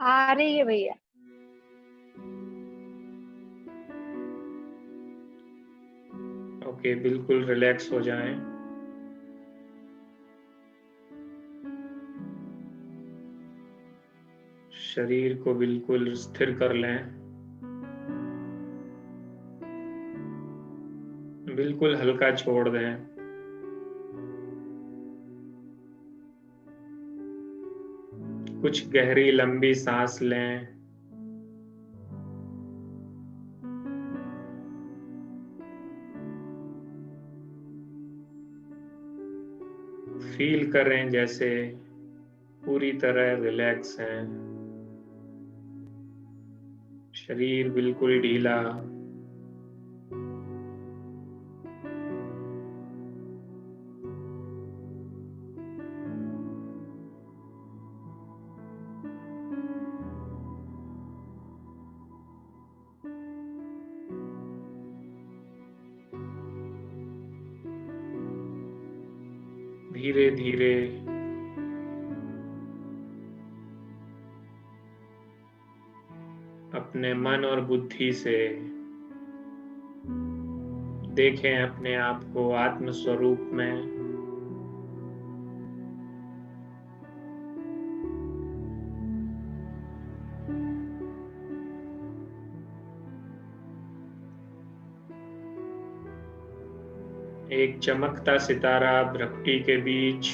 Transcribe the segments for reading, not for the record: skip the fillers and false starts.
आ रही है भैया। ओके, बिल्कुल रिलैक्स हो जाएं। शरीर को बिल्कुल स्थिर कर लें। बिल्कुल हल्का छोड़ दें। कुछ गहरी लंबी सांस लें। फील करें जैसे पूरी तरह रिलैक्स हैं। शरीर बिल्कुल ढीला। धीरे धीरे अपने मन और बुद्धि से देखें अपने आप को आत्म स्वरूप में। एक चमकता सितारा भ्रकुटी के बीच।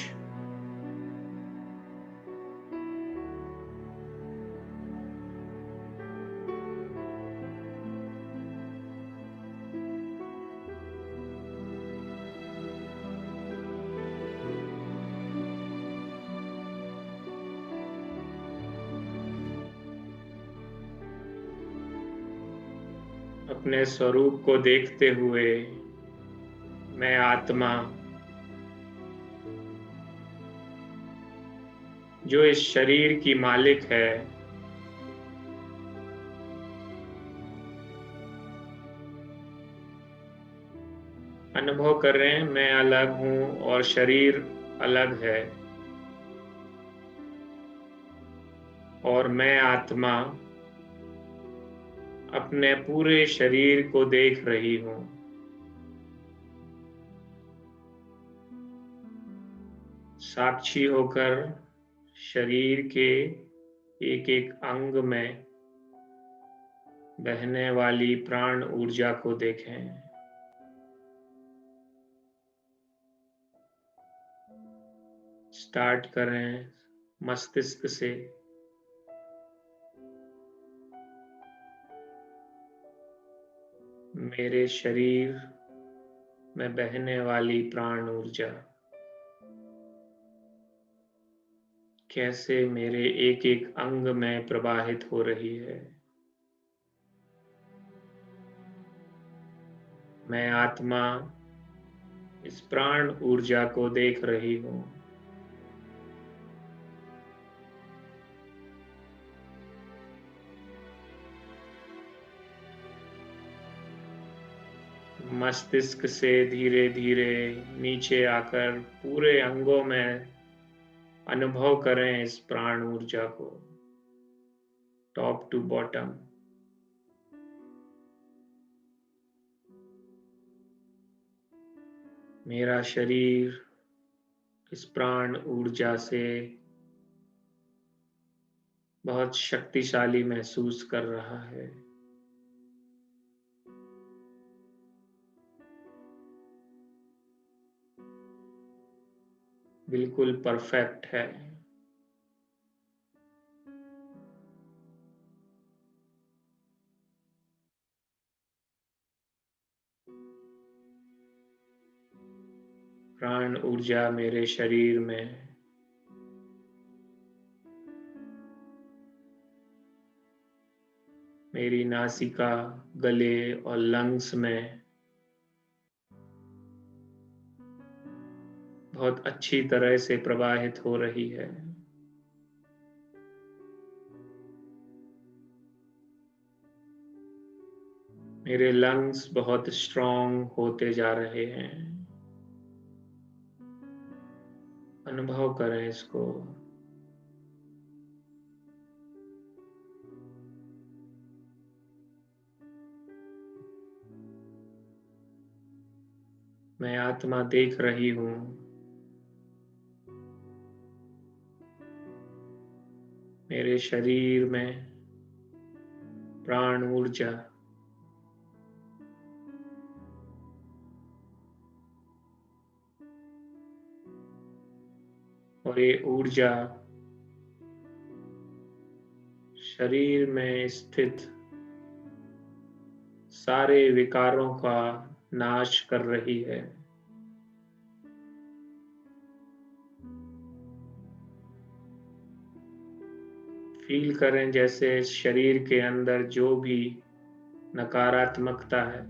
अपने स्वरूप को देखते हुए मैं आत्मा जो इस शरीर की मालिक है, अनुभव कर रहे हैं मैं अलग हूं और शरीर अलग है। और मैं आत्मा अपने पूरे शरीर को देख रही हूं। साक्षी होकर शरीर के एक एक अंग में बहने वाली प्राण ऊर्जा को देखें। स्टार्ट करें मस्तिष्क से। मेरे शरीर में बहने वाली प्राण ऊर्जा कैसे मेरे एक एक अंग में प्रवाहित हो रही है। मैं आत्मा इस प्राण ऊर्जा को देख रही हूं। मस्तिष्क से धीरे धीरे नीचे आकर पूरे अंगों में अनुभव करें इस प्राण ऊर्जा को, टॉप टू बॉटम। मेरा शरीर इस प्राण ऊर्जा से बहुत शक्तिशाली महसूस कर रहा है। बिल्कुल परफेक्ट है। प्राण ऊर्जा मेरे शरीर में मेरी नासिका, गले और लंग्स में बहुत अच्छी तरह से प्रवाहित हो रही है। मेरे लंग्स बहुत स्ट्रांग होते जा रहे हैं। अनुभव करें इसको। मैं आत्मा देख रही हूँ। मेरे शरीर में प्राण ऊर्जा और ये ऊर्जा शरीर में स्थित सारे विकारों का नाश कर रही है। फील करें जैसे शरीर के अंदर जो भी नकारात्मकता है,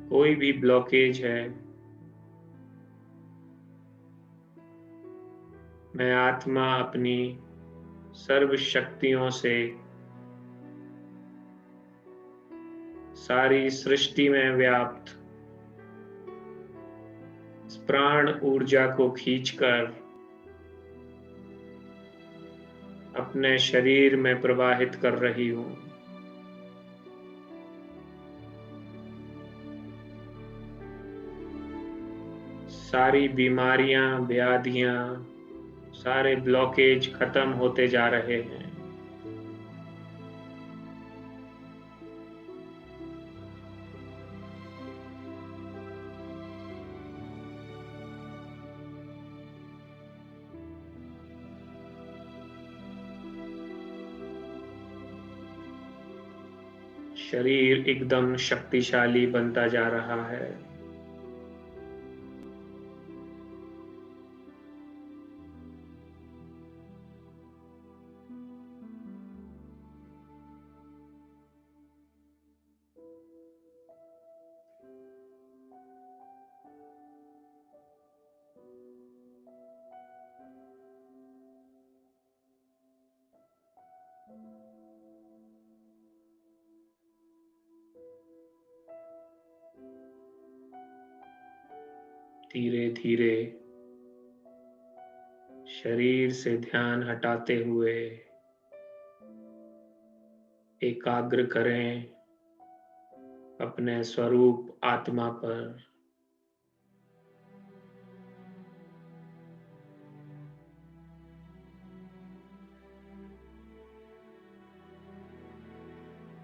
कोई भी ब्लॉकेज है, मैं आत्मा अपनी सर्व शक्तियों से सारी सृष्टि में व्याप्त प्राण ऊर्जा को खींचकर अपने शरीर में प्रवाहित कर रही हूँ। सारी बीमारियां, व्याधियां, सारे ब्लॉकेज खत्म होते जा रहे हैं। शरीर एकदम शक्तिशाली बनता जा रहा है। धीरे धीरे शरीर से ध्यान हटाते हुए एकाग्र करें अपने स्वरूप आत्मा पर।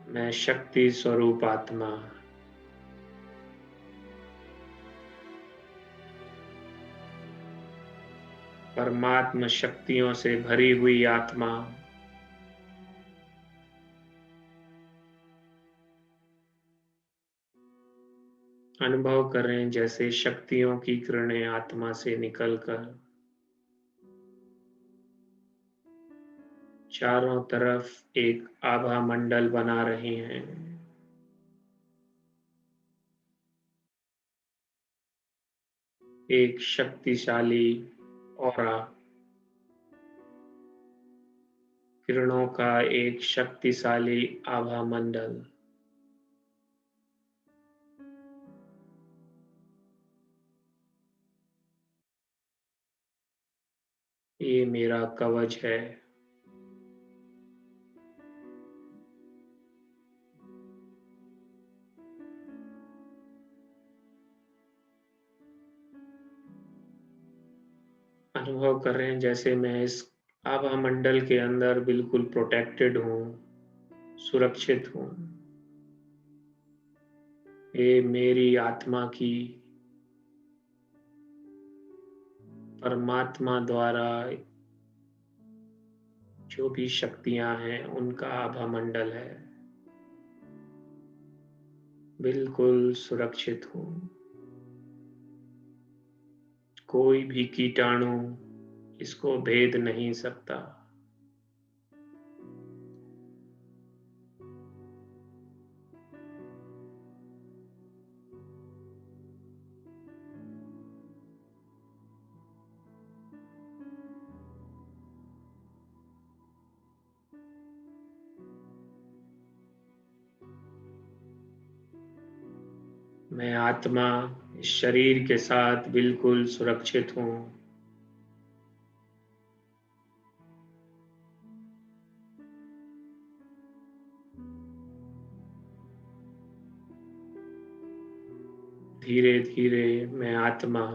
मैं शक्ति स्वरूप आत्मा, परमात्म शक्तियों से भरी हुई आत्मा, अनुभव करें जैसे शक्तियों की किरणें आत्मा से निकलकर चारों तरफ एक आभा मंडल बना रही हैं। एक शक्तिशाली ऑरा, किरणों का एक शक्तिशाली आभा मंडल। ये मेरा कवच है। अनुभव कर रहे हैं जैसे मैं इस आभा मंडल के अंदर बिल्कुल प्रोटेक्टेड हूँ, सुरक्षित हूँ। ये मेरी आत्मा की परमात्मा द्वारा जो भी शक्तियां हैं उनका आभा मंडल है। बिल्कुल सुरक्षित हूँ। कोई भी कीटाणु इसको भेद नहीं सकता। मैं आत्मा इस शरीर के साथ बिल्कुल सुरक्षित हूँ। धीरे धीरे मैं आत्मा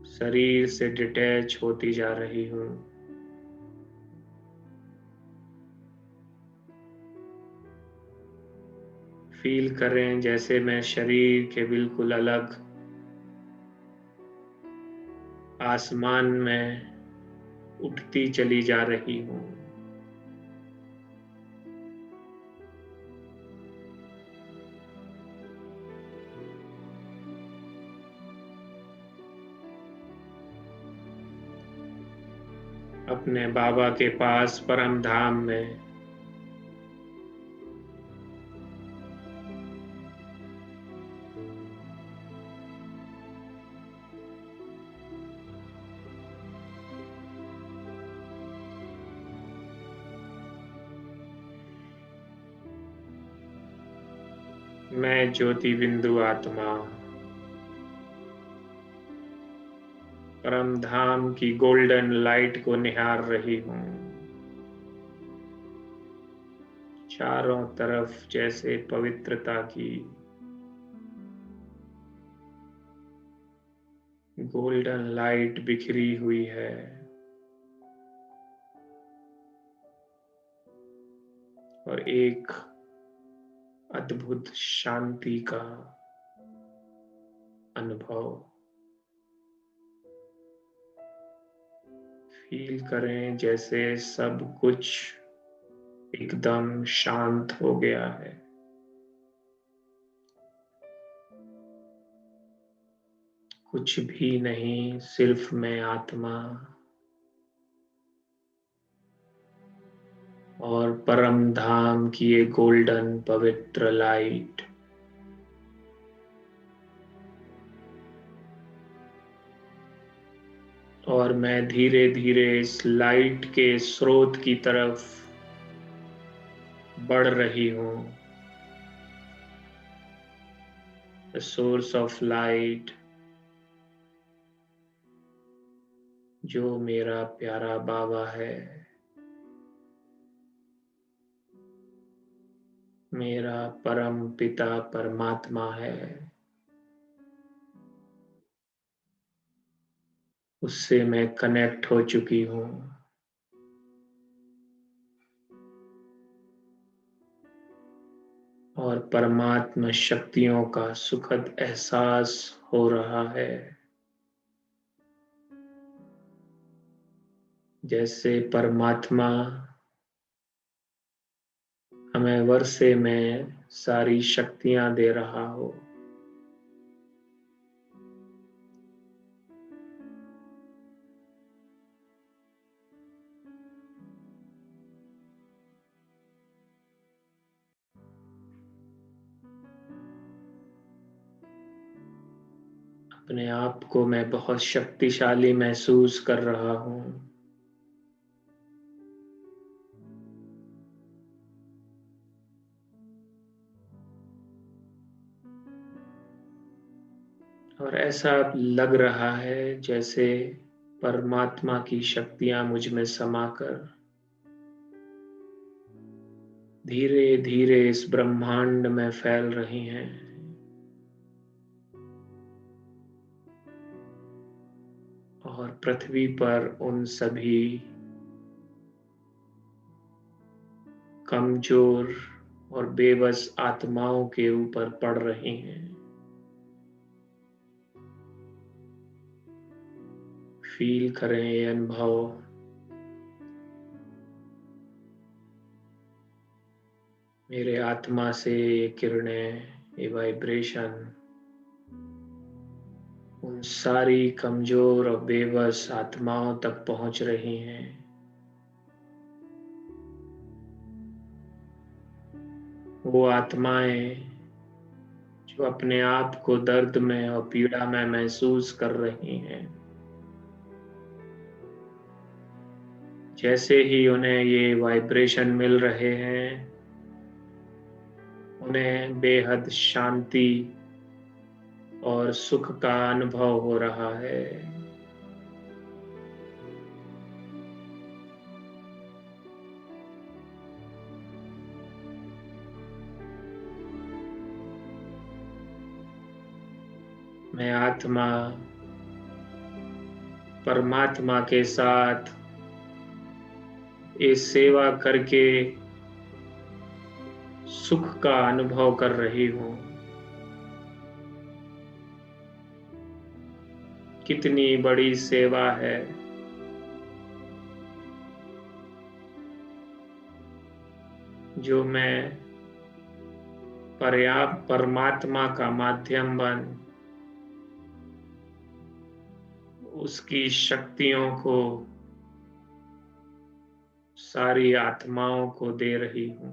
शरीर से डिटैच होती जा रही हूँ। फील करें जैसे मैं शरीर के बिल्कुल अलग आसमान में उठती चली जा रही हूँ। अपने बाबा के पास परम धाम में मैं ज्योति बिंदु आत्मा परम धाम की गोल्डन लाइट को निहार रही हूँ। चारों तरफ जैसे पवित्रता की गोल्डन लाइट बिखरी हुई है और एक अद्भुत शांति का अनुभव। फील करें जैसे सब कुछ एकदम शांत हो गया है। कुछ भी नहीं, सिर्फ मैं आत्मा और परम धाम की ये गोल्डन पवित्र लाइट। और मैं धीरे धीरे इस लाइट के स्रोत की तरफ बढ़ रही हूँ। द सोर्स ऑफ लाइट, जो मेरा प्यारा बाबा है, मेरा परम पिता परमात्मा है। उससे मैं कनेक्ट हो चुकी हूँ। और परमात्मा शक्तियों का सुखद एहसास हो रहा है। जैसे परमात्मा हमें वर्षे में सारी शक्तियां दे रहा हो। अपने आप को मैं बहुत शक्तिशाली महसूस कर रहा हूँ। और ऐसा लग रहा है जैसे परमात्मा की शक्तियां मुझ में समाकर धीरे धीरे इस ब्रह्मांड में फैल रही हैं। और पृथ्वी पर उन सभी कमजोर और बेबस आत्माओं के ऊपर पड़ रही हैं। फील करें ये अनुभव। मेरे आत्मा से ये किरणें, ये वाइब्रेशन उन सारी कमजोर और बेबस आत्माओं तक पहुंच रही हैं। वो आत्माएं जो अपने आप को दर्द में और पीड़ा में महसूस कर रही हैं। जैसे ही उन्हें ये वाइब्रेशन मिल रहे हैं, उन्हें बेहद शांति और सुख का अनुभव हो रहा है। मैं आत्मा परमात्मा के साथ ये सेवा करके सुख का अनुभव कर रही हूँ। कितनी बड़ी सेवा है। जो मैं पर्याप्त परमात्मा का माध्यम बन उसकी शक्तियों को सारी आत्माओं को दे रही हूँ।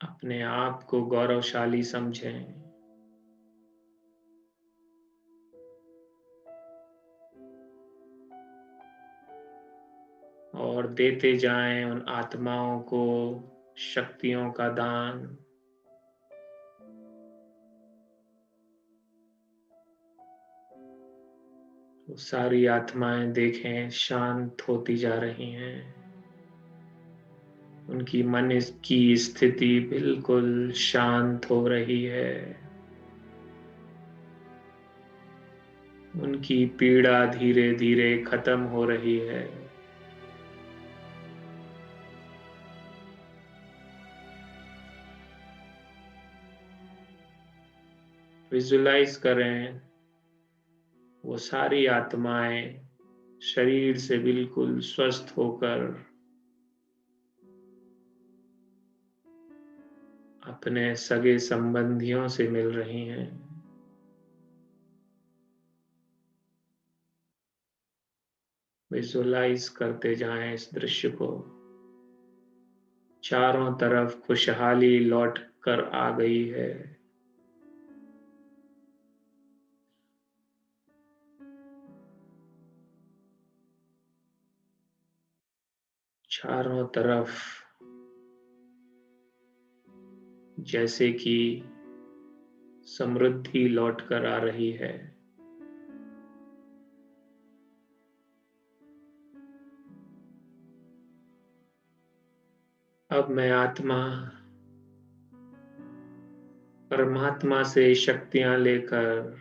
अपने आप को गौरवशाली समझें और देते जाएं उन आत्माओं को शक्तियों का दान। वो सारी आत्माएं देखें शांत होती जा रही हैं। उनकी मन की स्थिति बिल्कुल शांत हो रही है। उनकी पीड़ा धीरे धीरे खत्म हो रही है। विजुलाइज करें वो सारी आत्माएं शरीर से बिल्कुल स्वस्थ होकर अपने सगे संबंधियों से मिल रही हैं। विजुलाइज करते जाएं इस दृश्य को। चारों तरफ खुशहाली लौट कर आ गई है। चारों तरफ जैसे कि समृद्धि लौट कर आ रही है। अब मैं आत्मा परमात्मा से शक्तियां लेकर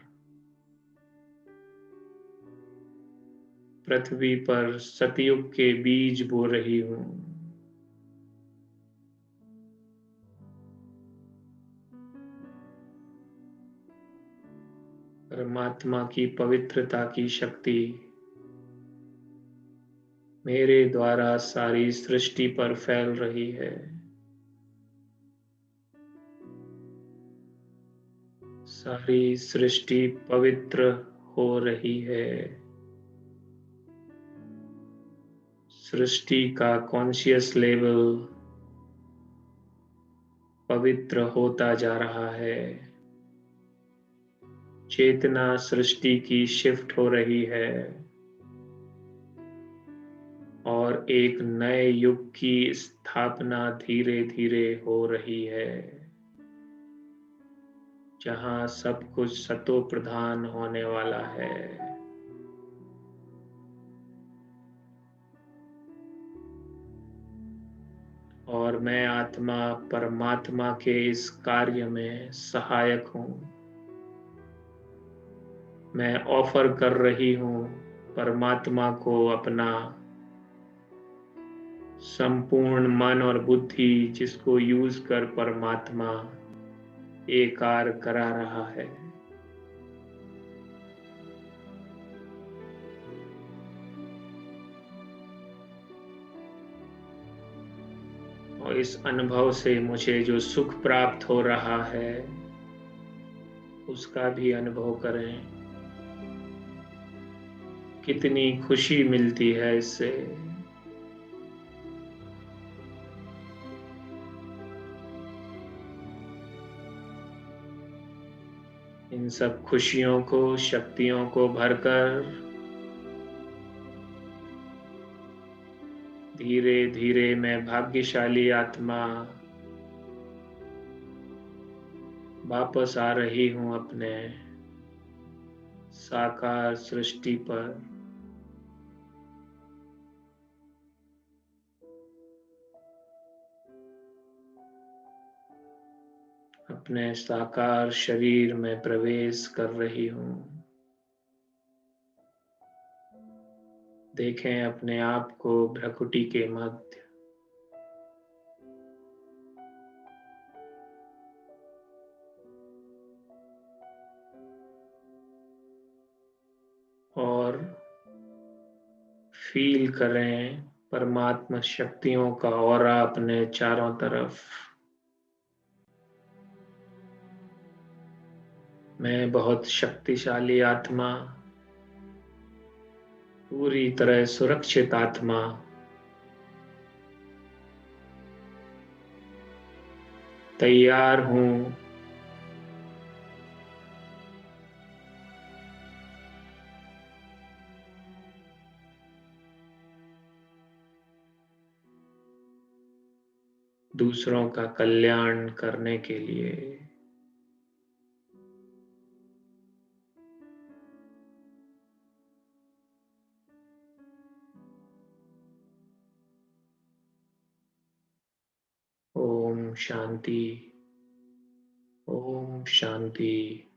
पृथ्वी पर सतयुग के बीज बो रही हूं। परमात्मा की पवित्रता की शक्ति मेरे द्वारा सारी सृष्टि पर फैल रही है। सारी सृष्टि पवित्र हो रही है। सृष्टि का कॉन्शियस लेवल पवित्र होता जा रहा है। चेतना सृष्टि की शिफ्ट हो रही है और एक नए युग की स्थापना धीरे धीरे हो रही है, जहां सब कुछ सतो प्रधान होने वाला है। और मैं आत्मा परमात्मा के इस कार्य में सहायक हूं। मैं ऑफर कर रही हूं परमात्मा को अपना संपूर्ण मन और बुद्धि, जिसको यूज कर परमात्मा ये कार्य करा रहा है। और इस अनुभव से मुझे जो सुख प्राप्त हो रहा है उसका भी अनुभव करें। कितनी खुशी मिलती है इससे। इन सब खुशियों को, शक्तियों को भरकर धीरे धीरे मैं भाग्यशाली आत्मा वापस आ रही हूं अपने साकार सृष्टि पर। अपने साकार शरीर में प्रवेश कर रही हूँ। देखें अपने आप को भ्रकुटी के मध्य। और फील करें परमात्मा शक्तियों का ऑरा अपने चारों तरफ। मैं बहुत शक्तिशाली आत्मा, पूरी तरह सुरक्षित आत्मा, तैयार हूँ दूसरों का कल्याण करने के लिए। ओम शांति। ओम शांति।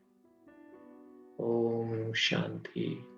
ओम शांति।